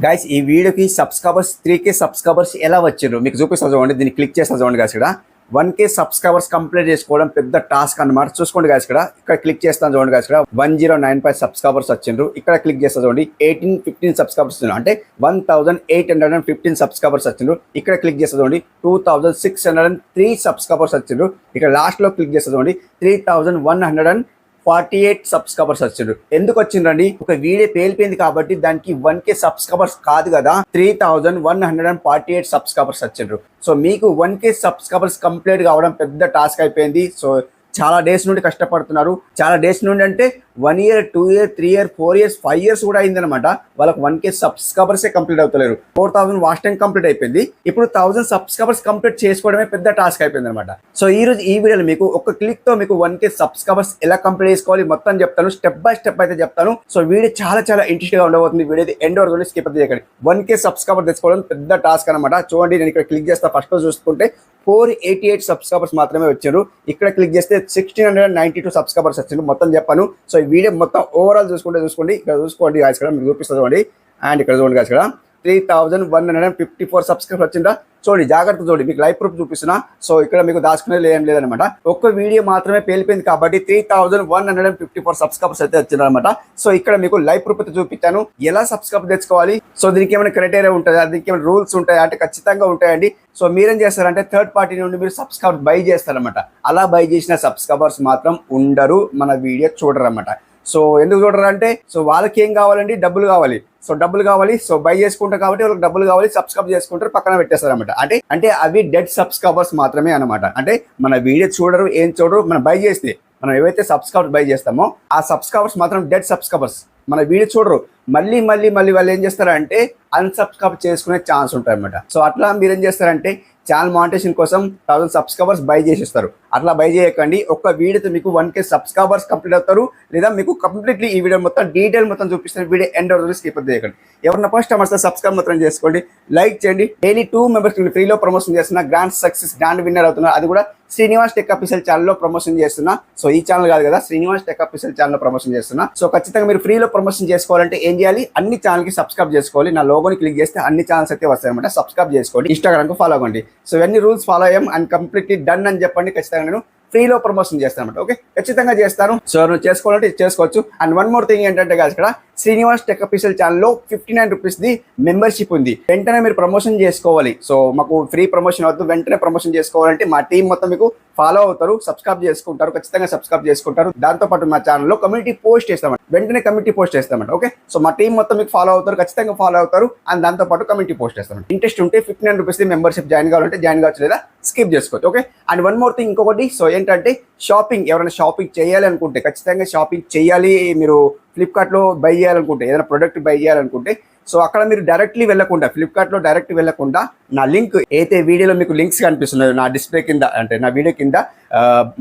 Guys ఈ వీడియోకి subscribers 3K subscribers ఎలా వచ్చారు మీకు చూపిస్తా చూడండి. దీన్ని క్లిక్ చేస్తా చూడండి గైస్. ఇక్కడ 1K సబ్స్క్రైబర్స్ కంప్లీట్ చేసుకోవడం పెద్ద టాస్క్ అన్నమాట. చూసుకోండి గైస్. ఇక్కడ క్లిక్ చేస్తాను చూడండి గైస్. ఇక్కడ 1095 సబ్స్క్రైబర్స్ వచ్చిండ్రు. ఇక్కడ క్లిక్ చేస్తా చూడండి 15 సబ్స్క్రైబర్స్ అంటే 1815 సబ్స్క్రైబర్స్ వచ్చిండ్రు. ఇక్కడ క్లిక్ చేస్తా చూడండి 2603 సబ్స్క్రైబర్స్ వచ్చిండ్రు. ఇక్కడ లాస్ట్ లో క్లిక్ చేస్తా చూడండి 3148 సబ్స్క్రైబర్స్ వచ్చిండ్రు. ఎందుకు వచ్చిండ్రండి? ఒక వీడియో పేలిపోయింది కాబట్టి దానికి 1K సబ్స్క్రైబర్స్ కాదు కదా, 3148 సబ్స్క్రైబర్స్ వచ్చిండ్రు. సో మీకు 1K సబ్స్క్రైబర్స్ కంప్లీట్ కావడం పెద్ద టాస్క్ అయిపోయింది. సో చాలా డేస్ నుండి కష్టపడుతున్నారు. చాలా డేస్ నుండి అంటే 1 year 2 year 3 year 4 years 5 years కూడా అయిందనమాట. వాళ్ళకి 1K సబ్స్క్రైబర్సే కంప్లీట్ అవుతలేరు. 4000 వాచ్ టైం కంప్లీట్ అయిపోయింది. ఇప్పుడు 1000 సబ్స్క్రైబర్స్ కంప్లీట్ చేసుకోవడమే పెద్ద టాస్క్ అయిపోయింది అనమాట. సో ఈ రోజు ఈ వీడియోలో మీకు ఒక క్లిక్ తో మీకు 1K సబ్స్క్రైబర్స్ ఎలా కంప్లీట్ చేసుకోవాలి మొత్తం చెప్తాను. స్టెప్ బై స్టెప్ అయితే చెప్తాను. సో వీడియో చాలా ఇంట్రెస్టింగ్ గా ఉండబోతుంది. వీడియో ఎండ్ వరకు స్కిప్ అయితే చేయకండి. 1K సబ్స్క్రైబర్ తెచ్చుకోవడం పెద్ద టాస్క్ అనమాట. చూడండి నేను ఇక్కడ క్లిక్ చేస్తా. ఫస్ట్ చూసుకుంటే 488 సబ్స్క్రైబర్స్ మాత్రమే వచ్చారు. ఇక్కడ క్లిక్ చేస్తే 1692 సబ్స్క్రైబర్స్ వచ్చారు. మొత్తం చెప్పాను. సో ఈ వీడియో మొత్తం ఓవరాల్ చూసుకోండి. ఇక్కడ చూసుకోండి గాయ్స్. ఇక్కడ మీకు చూపిస్తుంది చూడండి. అండ్ ఇక్కడ చూడండి గాయ్స్. ఇక్కడ 3154 సబ్స్క్రైబర్స్ వచ్చిందా చూడండి. జాగ్రత్త చూడండి. మీకు లైవ్ ప్రూఫ్ చూపిస్తున్నా. సో ఇక్కడ మీకు దాచుకునేది ఏం లేదనమాట. ఒక్క వీడియో మాత్రమే పేలిపోయింది కాబట్టి 3154 సబ్స్క్రైబర్స్ అయితే వచ్చింది అనమాట. సో ఇక్కడ మీకు లైవ్ ప్రూఫ్ అయితే చూపించాను. ఎలా సబ్స్క్రైబ్ తెచ్చుకోవాలి, సో దీనికి ఏమైనా క్రైటీరియా ఉంటుందా, దీనికి ఏమైనా రూల్స్ ఉంటాయా అంటే ఖచ్చితంగా ఉంటాయండి. సో మీరేం చేస్తారంటే థర్డ్ పార్టీ నుండి మీరు సబ్స్క్రైబ్ బై చేస్తారనమాట. అలా బై చేసిన సబ్స్క్రైబర్స్ మాత్రం ఉండరు, మన వీడియో చూడరు అనమాట. సో ఎందుకు చూడరు అంటే, సో వాళ్ళకి ఏం కావాలండి, డబ్బులు కావాలి. సో డబ్బులు కావాలి, సో బై చేసుకుంటారు కాబట్టి వాళ్ళకి డబ్బులు కావాలి, సబ్స్క్రైబ్ చేసుకుంటారు, పక్కన పెట్టేస్తారు అనమాట. అంటే అవి డెడ్ సబ్స్క్రైబర్స్ మాత్రమే అనమాట. అంటే మన వీడియో చూడరు, ఏం చూడరు. మనం బై చేస్తే, మనం ఏవైతే సబ్స్క్రైబ్ బై చేస్తామో ఆ సబ్స్క్రైబర్స్ మాత్రం డెడ్ సబ్స్క్రైబర్స్, మన వీడియో చూడరు. మళ్ళీ వాళ్ళు ఏం చేస్తారంటే అన్సబ్స్క్రైబ్ చేసుకునే ఛాన్స్ ఉంటాయి అనమాట. సో అట్లా మీరు ఏం చేస్తారంటే ఛానల్ మానిటైజేషన్ కోసం 1000 సబ్స్క్రైబర్స్ బై చేసేస్తారు. అట్లా బై చేయకండి. ఒక్క వీడియోతో మీకు 1K సబ్స్క్రైబర్స్ కంప్లీట్ అవుతారు. లేదా మీకు కంప్లీట్లీ ఈ వీడియో మొత్తం డీటెయిల్ మొత్తం చూపిస్తారు. వీడియో ఎండ్ వరకు స్కిప్ చేయకండి. ఎవరైనా ఫస్ట్ టైం వస్తే సబ్స్క్రైబ్ మాత్రం చేసుకోండి, లైక్ చేయండి. డైలీ 2 మెంబర్స్ ఫ్రీలో ప్రమోషన్ చేస్తున్నా. గ్రాండ్ సక్సెస్ గ్రాండ్ విన్నర్ అవుతున్నారు. అది కూడా శ్రీనివాస్ టెక్ అఫీషియల్ ఛానల్లో ప్రమోషన్ చేస్తున్నా. సో ఈ ఛానల్ కాదు కదా, శ్రీనివాస్ టెక్ అఫీషియల్ ఛానల్లో ప్రమోషన్ చేస్తున్నా. సో ఖచ్చితంగా మీరు ఫ్రీలో ప్రమోషన్ చేసుకోవాలంటే ఏం చేయాలి, అన్ని ఛానల్కి సబ్స్క్రైబ్ చేసుకోవాలి. నా లోగోని క్లిక్ చేస్తే అన్ని ఛానల్స్ అయితే వస్తాయి అనమాట. సబ్స్క్రైబ్ చేసుకోండి, ఇన్స్టాగ్రామ్కి ఫాలో అవ్వండి. సో ఇవన్నీ రూల్స్ ఫాలో అయ్యాం అండ్ కంప్లీట్లీ డన్ అని చెప్పండి. ఖచ్చితంగా నేను ఫ్రీలో ప్రమోషన్ చేస్తాను అనమాట. ఓకే, ఖచ్చితంగా చేస్తాను. సో నువ్వు చేసుకోవాలంటే చేసుకోవచ్చు. అండ్ వన్ మోర్ థింగ్ ఏంటంటే గాయ్స్, ఇక్కడ శ్రీనివాస్ టెక్ అఫీషియల్ ఛానల్లో 59 రూపీస్ది మెంబర్షిప్ ఉంది. వెంటనే మీరు ప్రమోషన్ చేసుకోవాలి. సో మాకు ఫ్రీ ప్రమోషన్ వద్దు, వెంటనే ప్రమోషన్ చేసుకోవాలంటే మా టీం మొత్తం మీకు ఫాలో అవుతారు, సబ్స్క్రైబ్ చేసుకుంటారు, ఖచ్చితంగా సబ్స్క్రైబ్ చేసుకుంటారు. దాంతోపాటు మా ఛానల్లో కమ్యూనిటీ పోస్ట్ చేస్తామంట, వెంటనే కమ్యూనిటీ పోస్ట్ చేస్తామంట. ఓకే, సో మా టీం మొత్తం మీకు ఫాలో అవుతారు, ఖచ్చితంగా ఫాలో అవుతారు. అండ్ దాంతోపాటు కమ్యూనిటీ పోస్ట్ చేస్తామంట. ఇంట్రెస్ట్ ఉంటే 59 రూపీస్ది మెంబర్షిప్ జాయిన్ కావాలంటే జాయిన్ కావచ్చు, లేదా స్కిప్ చేసుకోవచ్చు. Okay, and one more thing ఇంకొకటి. సో ఏంటంటే షాపింగ్, ఎవరైనా షాపింగ్ చేయాలి అనుకుంటే ఖచ్చితంగా షాపింగ్ చేయాలి. మీరు ఫ్లిప్కార్ట్లో బై చేయాలనుకుంటే, ఏదైనా ప్రొడక్ట్ బై చేయాలనుకుంటే, సో అక్కడ మీరు డైరెక్ట్లీ వెళ్ళకుండా, ఫ్లిప్కార్ట్లో డైరెక్ట్ వెళ్ళకుండా నా లింక్ ఏదైతే వీడియోలో మీకు లింక్స్ కనిపిస్తున్నాయో నా డిస్ప్లే కింద, అంటే నా వీడియో కింద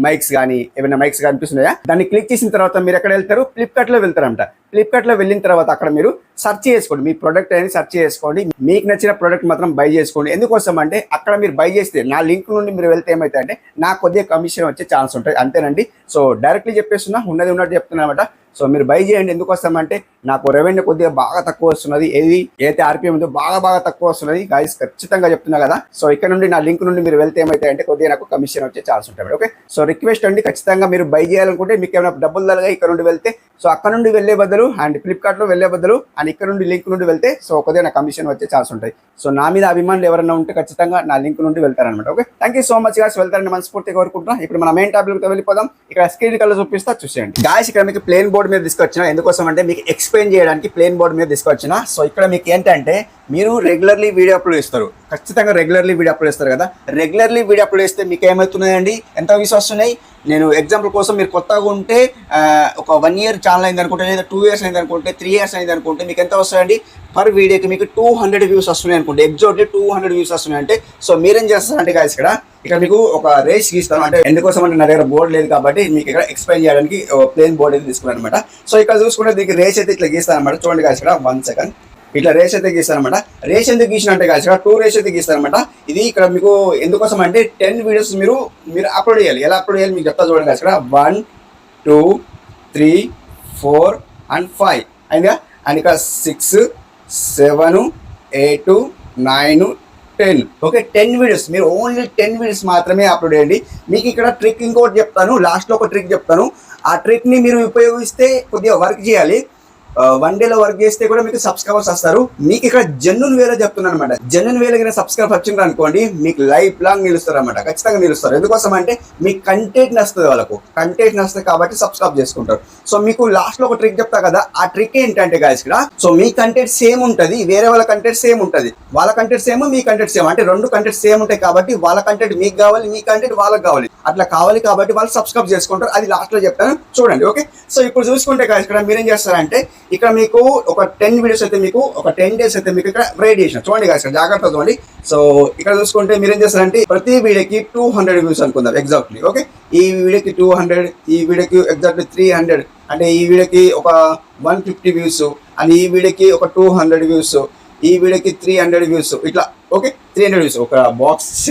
మైక్స్ కానీ ఏమైనా మైక్స్ కనిపిస్తున్నాయా, దాన్ని క్లిక్ చేసిన తర్వాత మీరు ఎక్కడ వెళ్తారు, ఫ్లిప్కార్ట్లో వెళ్తారంట. ఫ్లిప్కార్ట్లో వెళ్ళిన తర్వాత అక్కడ మీరు సెర్చ్ చేసుకోండి, మీ ప్రొడక్ట్ అనేది సెర్చ్ చేసుకోండి. మీకు నచ్చిన ప్రొడక్ట్ మాత్రం బై చేసుకోండి. ఎందుకోసం అంటే అక్కడ మీరు బై చేస్తే నా లింక్ నుండి మీరు వెళ్తే ఏమైతే అంటే నాకు కొద్దిగా కమిషన్ వచ్చే ఛాన్స్ ఉంటాయి, అంతేనండి. సో డైరెక్ట్లీ చెప్పేస్తున్నా, ఉన్నది ఉన్నట్టు చెప్తున్నా అనమాట. సో మీరు బై చేయండి. ఎందుకోసమంటే నాకు రెవెన్యూ కొద్దిగా బాగా తక్కువ వస్తున్నది. ఏదైతే ఆర్పిఎం ఉందో బాగా తక్కువ వస్తున్నది గాయ్స్, ఖచ్చితంగా చెప్తున్నా కదా. సో ఇక్కడ నుండి నా లింక్ నుండి మీరు వెళ్తే ఏమైతే అంటే కొద్దిగా నాకు కమిషన్ వచ్చే ఛాన్స్ ఉంటాయి. ఓకే, సో రిక్వెస్ట్ అండి, ఖచ్చితంగా మీరు బై చేయాలనుకుంటే మీకు ఏమైనా డబ్బులు తలగా ఇక్కడ నుండి వెళ్తే, సో అక్కడ నుండి వెళ్ళే బదులు అండ్ ఫ్లిప్కార్ట్లో వెళ్ళే బదులు అండ్ ఇక్కడ నుండి లింక్ నుండి వెళ్తే సో కొద్దిగా నా కమిషన్ వచ్చే ఛాన్స్ ఉంటాయి. సో నా మీద అభిమానులు ఎవరైనా ఉంటే ఖచ్చితంగా నా లింక్ నుండి వెళ్తారనమాట. Okay, thank you so much guys, వెళ్తారని మనస్ఫూర్తిగా కోరుకుంటున్నా. ఇప్పుడు మన మెయిన్ టాపిక్తో వెళ్ళిపోదాం. ఇక్కడ స్క్రీన్ కలర్ చూపిస్తా, చూసేయండి గాయ్స్. ఇక్కడ మీకు ప్లేన్ బోర్డ్ మీద తీసుకొచ్చిన, ఎందుకోసం అంటే మీకు ఎక్స్ప్లెయిన్ చేయడానికి ప్లేన్ బోర్డ్ మీద తీసుకొచ్చిన. సో ఇక్కడ మీకు ఏంటంటే మీరు రెగ్యులర్లీ వీడియో అప్లోడ్ చేస్తారు, ఖచ్చితంగా రెగ్యులర్లీ వీడియో అప్లోడ్ చేస్తారు కదా. రెగ్యులర్లీ వీడియో అప్లోడ్ చేస్తే మీకు ఏమవుతున్నాయండి, ఎంత వ్యూస్ వస్తున్నాయి. నేను ఎగ్జాంపుల్ కోసం, మీరు కొత్తగా ఉంటే ఒక 1 year ఛానల్ అయింది అనుకుంటే, లేదా 2 years అయింది అనుకుంటే, 3 years అయింది అనుకుంటే మీకు ఎంత వస్తాయండి, పర్ వీడియోకి మీకు 200 వ్యూస్ వస్తున్నాయి అనుకుంటే, ఎగ్జాక్ట్లీ 200 వ్యూస్ వస్తున్నాయి అంటే. సో మీరేం చేస్తారంటే గాయ్స్, ఇక్కడ మీకు ఒక రేస్ గీస్తాను. అంటే ఎందుకోసం అంటే నా దగ్గర బోర్డు లేదు కాబట్టి మీకు ఇక్కడ ఎక్స్ప్లెయిన్ చేయడానికి ప్లేన్ బోర్డ్ అయితే తీసుకున్నాను అనమాట. సో ఇక్కడ చూసుకుంటే దీనికి రేస్ అయితే ఇట్లా గీస్తాను అనమాట. చూడండి గాయ్స్, ఇక్కడ 1 second ఇట్లా రేస్ అయితే గీస్తాను అనమాట. రేస్ ఎందుకు గీసిన అంటే గాయ్స్, ఇక్కడ 2 రేస్ అయితే గీస్తాను అనమాట. ఇది ఇక్కడ మీకు ఎందుకోసం అంటే 10 వీడియోస్ మీరు అప్లోడ్ చేయాలి. ఎలా అప్లోడ్ చేయాలి మీకు చెప్తా చూడండి గాయ్స్. ఇక్కడ 1 2 3 4 and 5 అయిందిగా. అండ్ ఇక్కడ 6 7, 8, 9, 10. ఓకే, 10 వీడియోస్ మీరు ఓన్లీ 10 వీడియోస్ మాత్రమే అప్లోడ్ చేయండి. మీకు ఇక్కడ ట్రిక్ ఇంకోటి చెప్తాను, లాస్ట్లో ఒక ట్రిక్ చెప్తాను. ఆ ట్రిక్ని మీరు ఉపయోగిస్తే కొద్దిగా వర్క్ చేయాలి. 1 డేలో వర్క్ చేస్తే కూడా మీకు సబ్స్క్రైబర్స్ వస్తారు. మీకు ఇక్కడ జెన్యూన్ వేలో చెప్తున్నాను అనమాట. జెన్యూన్ వేలో కింద సబ్స్క్రైబ్ వచ్చిండ్రు అనుకోండి, మీకు లైఫ్ లాంగ్ నిలుస్తారు అనమాట. ఖచ్చితంగా నిలుస్తారు. ఎందుకోసం అంటే మీకు కంటెంట్ నస్తుంది, వాళ్ళకు కంటెంట్ నస్తుంది కాబట్టి సబ్స్క్రైబ్ చేసుకుంటారు. సో మీకు లాస్ట్ లో ఒక ట్రిక్ చెప్తా కదా, ఆ ట్రిక్ ఏంటంటే గాయస్ ఇక్కడ, సో మీ కంటెంట్ సేమ్ ఉంటుంది, వేరే వాళ్ళ కంటెంట్ సేమ్ ఉంటుంది. వాళ్ళ కంటెంట్ సేమ్, మీ కంటెంట్ సేమ్, అంటే 2 కంటెంట్ సేమ్ ఉంటాయి కాబట్టి వాళ్ళ కంటెంట్ మీకు కావాలి, మీ కంటెంట్ వాళ్ళకి కావాలి. అట్లా కావాలి కాబట్టి వాళ్ళు సబ్స్క్రైబ్ చేసుకుంటారు. అది లాస్ట్ లో చెప్తాను చూడండి. ఓకే, సో ఇప్పుడు చూసుకుంటే గాయస్ ఇక్కడ మీరేం చేస్తారంటే, ఇక్కడ మీకు ఒక 10 వీడియోస్ అయితే మీకు ఒక 10 డేస్ అయితే మీకు ఇక్కడ రేట్ చేసిన చూడండి గాయస్, జాగ్రత్త చూడండి. సో ఇక్కడ చూసుకుంటే మీరేం చేస్తారంటే, ప్రతి వీడియోకి 200 వ్యూస్ అనుకుందాం ఎగ్జాక్ట్లీ. ఓకే, ఈ వీడియోకి 200, ఈ వీడియోకి ఎగ్జాక్ట్లీ 300, అంటే ఈ వీడియోకి ఒక 150 వ్యూస్, అండ్ ఈ వీడియోకి ఒక 200 వ్యూస్, ఈ వీడియోకి 300 వ్యూస్, ఇట్లా. Okay, 300 views. ఒక బాక్స్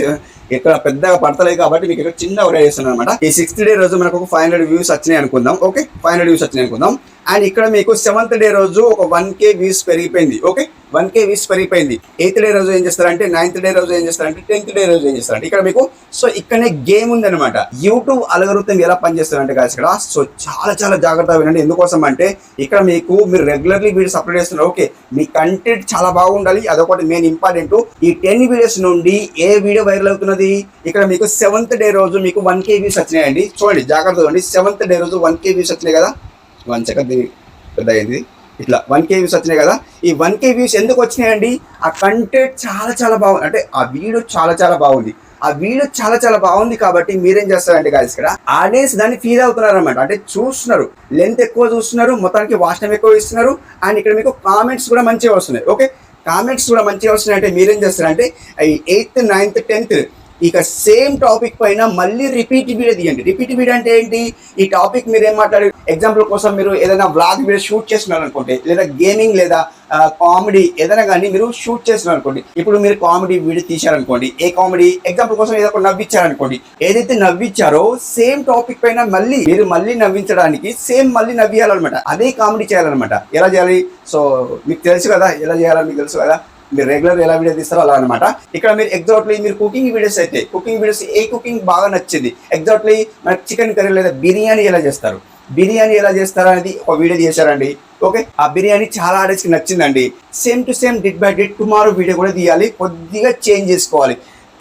ఇక్కడ పెద్దగా పడతలేదు కాబట్టి మీకు ఇక్కడ చిన్న రేట్ చేస్తున్నాను అనమాట. ఈ 6th డే రోజు మనకు ఒక 500 వ్యూస్ వచ్చినాయి అనుకుందాం. ఓకే, 500 వ్యూస్ వచ్చినాయి అనుకుందాం. అండ్ ఇక్కడ మీకు 7th డే రోజు ఒక 1K వ్యూస్ పెరిగిపోయింది. ఓకే, 1K వ్యూస్ పెరిగిపోయింది. 8th డే రోజు ఏం చేస్తారంటే, 9th డే రోజు ఏం చేస్తారంటే, 10th డే రోజు ఏం చేస్తారంటే, ఇక్కడ మీకు సో ఇక్కడనే గేమ్ ఉంది అనమాట. యూట్యూబ్ అల్గోరిథం ఎలా పనిచేస్తారంటే గాయ్స్ ఇక్కడ, సో చాలా చాలా జాగ్రత్తగా వినండి. ఎందుకోసం అంటే ఇక్కడ మీరు రెగ్యులర్లీ వీడియోస్ అప్లోడ్ చేస్తున్నారు. ఓకే, మీ కంటెంట్ చాలా బాగుండాలి, అదొకటి మెయిన్ ఇంపార్టెంట్. ఈ 10 వీడియోస్ నుండి ఏ వీడియో వైరల్ అవుతున్నది, ఇక్కడ మీకు 7th డే రోజు మీకు 1K వ్యూస్ వచ్చినాయండి. చూడండి జాగ్రత్త చూడండి, 7th డే రోజు 1K వ్యూస్ వచ్చినాయి కదా. 1 సెకండ్ పెద్ద అయింది, ఇట్లా 1K వ్యూస్ వచ్చినాయి కదా. ఈ 1K వ్యూస్ ఎందుకు వచ్చినాయండి, ఆ కంటెంట్ చాలా చాలా బాగుంది, అంటే ఆ వీడియో చాలా చాలా బాగుంది. ఆ వీడియో చాలా చాలా బాగుంది కాబట్టి మీరేం చేస్తారంటే గాయ్స్ ఇక్కడ ఆడియన్స్ దాన్ని ఫీల్ అవుతున్నారు అనమాట. అంటే చూస్తున్నారు, లెంత్ ఎక్కువ చూస్తున్నారు, మొత్తానికి వాచ్ టైం ఎక్కువ ఇస్తున్నారు. అండ్ ఇక్కడ మీకు కామెంట్స్ కూడా మంచిగా వస్తున్నాయి. ఓకే, కామెంట్స్ కూడా మంచిగా వస్తున్నాయి. అంటే మీరేం చేస్తారంటే 8th, 9th, 10th ఇక సేమ్ టాపిక్ పైన మళ్ళీ రిపీట్ వీడియో తీయండి. రిపీట్ వీడియో అంటే ఏంటి, ఈ టాపిక్ మీరు ఏం మాట్లాడారు, ఎగ్జాంపుల్ కోసం మీరు ఏదైనా వ్లాగ్ వీడియో షూట్ చేస్తున్నారు అనుకోండి, లేదా గేమింగ్ లేదా కామెడీ ఏదైనా కానీ మీరు షూట్ చేస్తున్నారు అనుకోండి. ఇప్పుడు మీరు కామెడీ వీడియో తీశారనుకోండి, ఏ కామెడీ ఎగ్జాంపుల్ కోసం ఏదో ఒక నవ్విచ్చారనుకోండి, ఏదైతే నవ్విచ్చారో సేమ్ టాపిక్ పైన మీరు మళ్ళీ నవ్వించడానికి మళ్ళీ నవ్వియాలన్నమాట. అదే కామెడీ చేయాలన్నమాట. ఎలా చేయాలి, సో మీకు తెలుసు కదా ఎలా చేయాలో, మీకు తెలుసు కదా, మీరు రెగ్యులర్ ఎలా వీడియో తీస్తారో అలా అనమాట. ఇక్కడ మీరు ఎగ్జాక్ట్లీ మీరు కుకింగ్ వీడియోస్ అయితే కుకింగ్ వీడియోస్ ఏ కుకింగ్ బాగా నచ్చింది, ఎగ్జాక్ట్లీ మనకి చికెన్ కర్రీ లేదా బిర్యానీ ఎలా చేస్తారు, బిర్యానీ ఎలా చేస్తారు అనేది ఒక వీడియో చేశారండి. ఓకే, ఆ బిర్యానీ చాలా ఆడియన్స్కి నచ్చిందండి. Same to same ditto by ditto tomorrow video కూడా తీయాలి, కొద్దిగా చేంజ్ చేసుకోవాలి.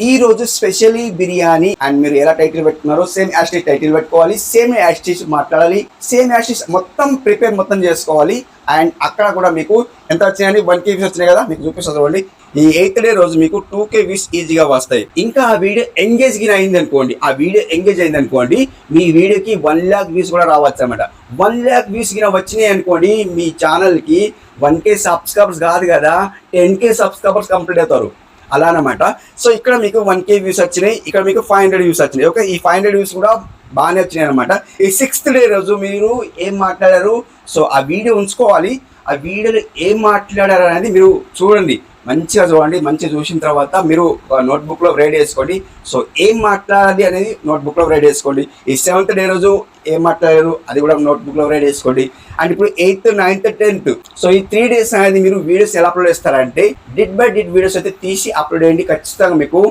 ఈ రోజు స్పెషల్లీ బిర్యానీ, అండ్ మీరు ఎలా టైటిల్ పెట్టుకున్నారో సేమ్ యాస్టీస్ టైటిల్ పెట్టుకోవాలి, సేమ్ యాస్టీస్ మాట్లాడాలి, సేమ్ యాస్టీస్ మొత్తం ప్రిపేర్ మొత్తం చేసుకోవాలి. అండ్ అక్కడ కూడా మీకు ఎంత వచ్చినాయని 1K వ్యూస్ వచ్చినాయి కదా, మీకు చూపిస్తుంది చూడండి. ఈ 8th డే రోజు మీకు 2K వ్యూస్ ఈజీగా వస్తాయి. ఇంకా ఆ వీడియో ఎంగేజ్ గా అయింది అనుకోండి, ఆ వీడియో ఎంగేజ్ అయింది అనుకోండి, మీ వీడియోకి 1 lakh వ్యూస్ కూడా రావచ్చు అనమాట. 1 lakh వ్యూస్ గిన వచ్చినాయి అనుకోండి, మీ ఛానల్కి 1K సబ్స్క్రైబర్స్ కాదు కదా, 10K సబ్స్క్రైబర్స్ కంప్లీట్ అవుతారు అలా అనమాట. సో ఇక్కడ మీకు 1K వ్యూస్ వచ్చినాయి, ఇక్కడ మీకు 500 వ్యూస్ వచ్చినాయి. ఓకే, ఈ 500 వ్యూస్ కూడా బాగానే వచ్చినాయి అనమాట. ఈ 6th డే రోజు మీరు ఏం మాట్లాడారు, సో ఆ వీడియో ఉంచుకోవాలి. ఆ వీడియోలో ఏం మాట్లాడారు అనేది మీరు చూడండి, మంచిగా చూడండి. మంచిగా చూసిన తర్వాత మీరు నోట్బుక్లో రైడ్ చేసుకోండి. సో ఏం మాట్లాడాలి అనేది నోట్బుక్లో రైడ్ చేసుకోండి. ఈ 7th డే రోజు ఏం మాట్లాడారు అది కూడా నోట్బుక్లో రైడ్ చేసుకోండి. అండ్ ఇప్పుడు 8th, 9th, 10th సో ఈ 3 days అనేది మీరు వీడియోస్ ఎలా అప్లోడ్ చేస్తారంటే, డిట్ బై డిట్ వీడియోస్ అయితే తీసి అప్లోడ్ చేయండి. ఖచ్చితంగా మీకు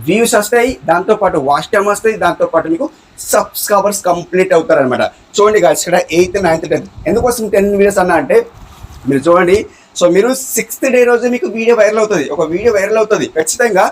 వ్యూస్ వస్తాయి, దాంతోపాటు వాచ్ టైం వస్తాయి, దాంతోపాటు మీకు సబ్స్క్రైబర్స్ కంప్లీట్ అవుతారనమాట. చూడండి గాయ్స్ ఇక్కడ 8th, 9th, 10th ఎందుకోసం 10 వీడియోస్ అన్నా అంటే మీరు చూడండి. సో మీరు 6th డే రోజు మీకు వీడియో వైరల్ అవుతుంది, ఒక వీడియో వైరల్ అవుతుంది ఖచ్చితంగా.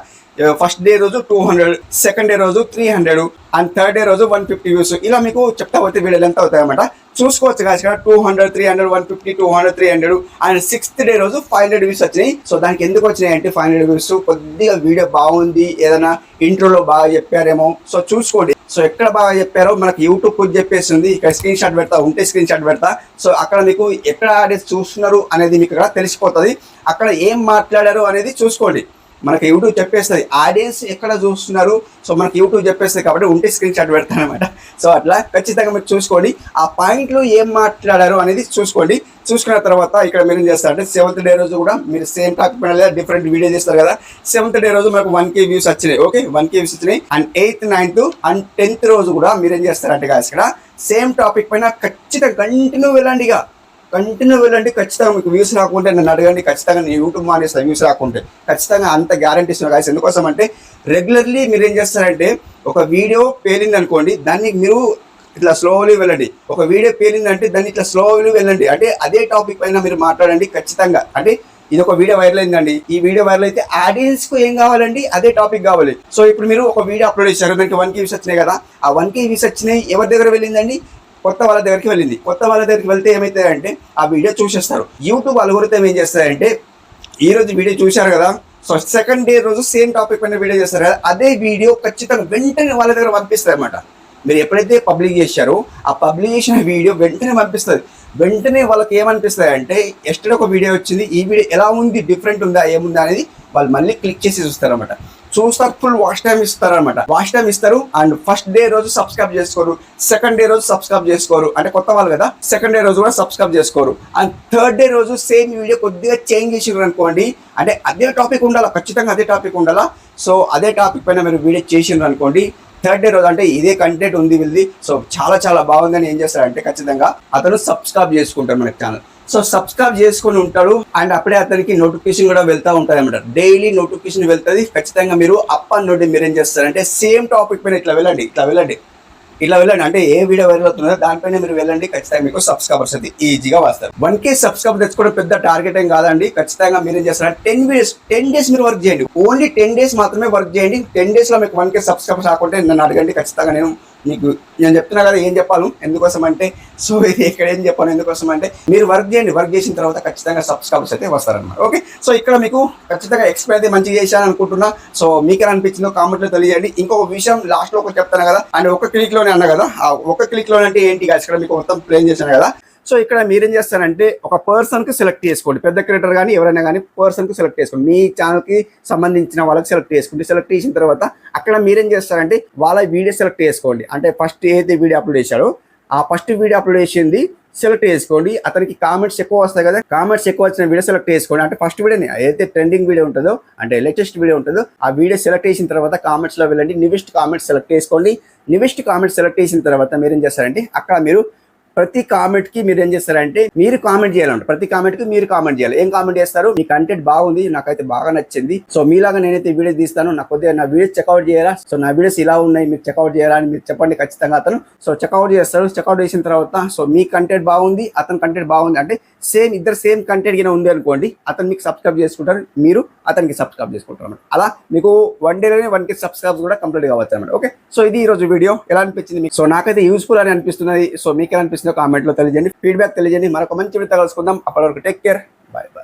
ఫస్ట్ డే రోజు 200, సెకండ్ డే రోజు 300, అండ్ థర్డ్ డే రోజు 150 వ్యూస్. ఇలా మీకు చెప్తా పోతే వీడియోలు ఎంత అవుతాయి అన్నమాట. చూసుకోవచ్చు కాదు ఇక్కడ 200, 300, 150, 200, 300 అండ్ 6th డే రోజు 500 వ్యూస్ వచ్చినాయి. సో దానికి ఎందుకు వచ్చినాయి అంటే 500 వ్యూస్ కొద్దిగా వీడియో బాగుంది, ఏదైనా ఇంట్రోలో బాగా చెప్పారేమో. సో చూసుకోండి, సో ఎక్కడ బాగా చెప్పారో మనకి యూట్యూబ్ కూడా చెప్పేస్తుంది. ఇక్కడ స్క్రీన్ షాట్ పెడతా, ఉంటే స్క్రీన్ షాట్ పెడతా. సో అక్కడ మీకు ఎక్కడ ఆడియన్స్ చూస్తున్నారు అనేది మీకు ఇక్కడ తెలిసిపోతుంది. అక్కడ ఏం మాట్లాడారు అనేది చూసుకోండి, మనకి యూట్యూబ్ చెప్పేస్తుంది ఆడియన్స్ ఎక్కడ చూస్తున్నారు. సో మనకి యూట్యూబ్ చెప్పేస్తుంది కాబట్టి ఉంటే స్క్రీన్ షాట్ పెడతాను అనమాట. సో అట్లా ఖచ్చితంగా మీరు చూసుకోండి, ఆ పాయింట్లో ఏం మాట్లాడారు అనేది చూసుకోండి. చూసుకున్న తర్వాత ఇక్కడ మీరు ఏం చేస్తారంటే 7th డే రోజు కూడా మీరు సేమ్ టాపిక్ పైన లేదా డిఫరెంట్ వీడియో చేస్తారు కదా. 7th డే రోజు మనకు 1K వ్యూస్ వచ్చినాయి. ఓకే, 1K వ్యూస్ వచ్చినాయి. And 8th, 9th and 10th రోజు కూడా మీరు ఏం చేస్తారంటే ఇక్కడ సేమ్ టాపిక్ పైన ఖచ్చితంగా కంటిన్యూ వెళ్ళండి. ఇక కంటిన్యూ వెళ్ళండి. ఖచ్చితంగా మీకు వ్యూస్ రాకుంటే నన్ను అడగండి, ఖచ్చితంగా నేను యూట్యూబ్ మానేస్తాను వ్యూస్ రాకుంటే. ఖచ్చితంగా అంత గ్యారంటీ ఇస్తున్నాను గాయస్. ఎందుకోసం అంటే రెగ్యులర్లీ మీరు ఏం చేస్తారంటే ఒక వీడియో పేలింది అనుకోండి, దాన్ని మీరు ఇట్లా స్లోలీ వెళ్ళండి. ఒక వీడియో పేలిందంటే దాన్ని ఇట్లా స్లోలీ వెళ్ళండి. అంటే అదే టాపిక్ పైన మీరు మాట్లాడండి ఖచ్చితంగా. అంటే ఇది ఒక వీడియో వైరల్ అయిందండి, ఈ వీడియో వైరల్ అయితే ఆడియన్స్ కు ఏం కావాలండి, అదే టాపిక్ కావాలి. సో ఇప్పుడు మీరు ఒక వీడియో అప్లోడ్ చేశారు, దానికి 1K వ్యూస్ వచ్చినాయి కదా, ఆ 1K వ్యూస్ వచ్చినాయి ఎవరి దగ్గర వెళ్ళిందండి, కొత్త వాళ్ళ దగ్గరికి వెళ్ళింది. కొత్త వాళ్ళ దగ్గరికి వెళ్తే ఏమవుతాయంటే ఆ వీడియో చూసేస్తారు. యూట్యూబ్ అల్గోరిథం ఏం చేస్తారంటే ఈ రోజు వీడియో చూశారు కదా, సో సెకండ్ డే రోజు సేమ్ టాపిక్ పైన వీడియో చేస్తారు కదా, అదే వీడియో ఖచ్చితంగా వెంటనే వాళ్ళ దగ్గర పంపిస్తారు అనమాట. మీరు ఎప్పుడైతే పబ్లిక్ చేశారో ఆ పబ్లిక్ చేసిన వీడియో వెంటనే పంపిస్తుంది. వెంటనే వాళ్ళకి ఏమనిపిస్తుంది అంటే ఎస్టర్డే ఒక వీడియో వచ్చింది, ఈ వీడియో ఎలా ఉంది, డిఫరెంట్ ఉందా, ఏముందా అనేది వాళ్ళు మళ్ళీ క్లిక్ చేసి చూస్తారు అనమాట. చూస్తారు, ఫుల్ వాచ్ టైం ఇస్తారు అనమాట. వాచ్ టైం ఇస్తారు. అండ్ ఫస్ట్ డే రోజు సబ్స్క్రైబ్ చేసుకోరు, సెకండ్ డే రోజు సబ్స్క్రైబ్ చేసుకోరు, అంటే కొత్త వాళ్ళు కదా, సెకండ్ డే రోజు కూడా సబ్స్క్రైబ్ చేసుకోరు. అండ్ థర్డ్ డే రోజు సేమ్ వీడియో కొద్దిగా చేంజ్ చేసారు అనుకోండి, అంటే అదే టాపిక్ ఉండాలా, ఖచ్చితంగా అదే టాపిక్ ఉండాలా. సో అదే టాపిక్ పైన మీరు వీడియో చేసిండ్రు అనుకోండి, థర్డ్ డే రోజు అంటే ఇదే కంటెంట్ ఉంది వీళ్ళది, సో చాలా చాలా బాగుందని ఏం చేస్తారంటే ఖచ్చితంగా అతను సబ్స్క్రైబ్ చేసుకుంటారు మన ఛానల్. సో సబ్స్క్రైబ్ చేసుకుని ఉంటాడు. అండ్ అప్పుడే అతనికి నోటిఫికేషన్ కూడా వెళ్తూ ఉంటుంది అనమాట. డైలీ నోటిఫికేషన్ వెళ్తుంది. ఖచ్చితంగా మీరు అప్ అండ్ నుండి మీరు ఏం చేస్తారంటే సేమ్ టాపిక్ పైన ఇట్లా వెళ్ళండి, అంటే ఏ వీడియో వైరల్ అవుతుందో దానిపైన మీరు వెళ్ళండి. ఖచ్చితంగా మీకు సబ్స్క్రైబర్స్ అయితే ఈజీగా వస్తారు. 1K సబ్స్క్రైబర్ తెచ్చుకోవడం పెద్ద టార్గెట్ ఏం కాదండి. ఖచ్చితంగా మీరు ఏం చేస్తారంటే 10 డేస్ మీరు వర్క్ చేయండి. ఓన్లీ 10 డేస్ మాత్రమే వర్క్ చేయండి. 10 డేస్ లో మీకు 1K సబ్స్క్రైబర్స్ రాకుంటే నన్ను అడగండి. ఖచ్చితంగా నేను చెప్తున్నా కదా ఏం చెప్పాను, ఎందుకోసం అంటే సో ఇది ఇక్కడ ఏం చెప్పాను, ఎందుకోసం అంటే మీరు వర్క్ చేయండి. వర్క్ చేసిన తర్వాత ఖచ్చితంగా సబ్స్క్రైబర్స్ అయితే వస్తారన్నమాట. ఓకే, సో ఇక్కడ మీకు ఖచ్చితంగా ఎక్స్ప్లెయిన్ అయితే మంచిగా చేశాను అనుకుంటున్నా. సో మీకు ఎలా అనిపించిందో కామెంట్లో తెలియజేయండి. ఇంకొక విషయం లాస్ట్ లో ఒకటి చెప్తాను కదా, అండ్ ఒక క్లిక్ లోనే అన్నా కదా, ఆ ఒక క్లిక్ లోనే అంటే ఏంటి ఇక్కడ మీకు మొత్తం ప్లేన్ చేశాను కదా. సో ఇక్కడ మీరేం చేస్తారంటే ఒక పర్సన్ కి సెలెక్ట్ చేసుకోండి, పెద్ద క్రియేటర్ కానీ ఎవరైనా కానీ పర్సన్ కి సెలెక్ట్ చేసుకోండి. మీ ఛానల్ కి సంబంధించిన వాళ్ళకి సెలెక్ట్ చేసుకోండి. సెలెక్ట్ చేసిన తర్వాత అక్కడ మీరేం చేస్తారంటే వాళ్ళ వీడియో సెలెక్ట్ చేసుకోండి. అంటే ఫస్ట్ ఏదైతే వీడియో అప్లోడ్ చేశారో ఆ ఫస్ట్ వీడియో అప్లోడ్ చేసింది సెలెక్ట్ చేసుకోండి. అతనికి కామెంట్స్ ఎక్కువ వస్తాయి కదా, కామెంట్స్ ఎక్కువ వచ్చిన వీడియో సెలెక్ట్ చేసుకోండి. అంటే ఫస్ట్ వీడియోని ఏదైతే ట్రెండింగ్ వీడియో ఉంటుందో, అంటే లేటెస్ట్ వీడియో ఉంటుందో ఆ వీడియో సెలెక్ట్ చేసిన తర్వాత కామెంట్స్ లో వెళ్ళండి, నివిస్ట్ కామెంట్స్ సెలెక్ట్ చేసుకోండి. నివిస్ట్ కామెంట్స్ సెలెక్ట్ చేసిన తర్వాత మీరు ఏం చేస్తారంటే అక్కడ మీరు ప్రతి కామెంట్ కి మీరు ఏం చేస్తారంటే మీరు కామెంట్ చేయాలంటే ప్రతి కామెంట్ కి మీరు కామెంట్ చేయాలి. ఏం కామెంట్ చేస్తారు, మీ కంటెంట్ బాగుంది, నాకైతే బాగా నచ్చింది, సో మీలాగా నేనైతే వీడియో తీస్తాను, నాకు కొద్దిగా నా వీడియోస్ చెక్అవుట్ చేయరా, సో నా వీడియోస్ ఇలా ఉన్నాయి మీరు చెక్అవుట్ చేయరా అని మీరు చెప్పండి. ఖచ్చితంగా అతను సో చెక్అవుట్ చేస్తారు. చెక్అవుట్ చేసిన తర్వాత సో మీ కంటెంట్ బాగుంది, అతని కంటెంట్ బాగుంది, అంటే ఇద్దరు సేమ్ కంటెంట్ కింద ఉంది అనుకోండి, అతను మీకు సబ్స్క్రైబ్ చేసుకుంటారు, మీరు అతనికి సబ్స్క్రైబ్ చేసుకుంటారు అన్నమాట. అలా మీకు 1 డేలోనే 1K సబ్స్క్రైబ్స్ కూడా కంప్లీట్ కావచ్చు అనమాట. ఓకే, సో ఇది ఈ రోజు వీడియో ఎలా అనిపించింది మీకు, సో నాకైతే యూస్ఫుల్ అని అనిపిస్తున్నది. సో మీకు ఎలా అనిపిస్తుందో కామెంట్లో తెలియజేయండి, ఫీడ్బ్యాక్ తెలియజేయండి. మరొక మంచి వీడియో కలుసుకుందాం. అప్పటి వరకు టేక్ కేర్, బాయ్ బాయ్.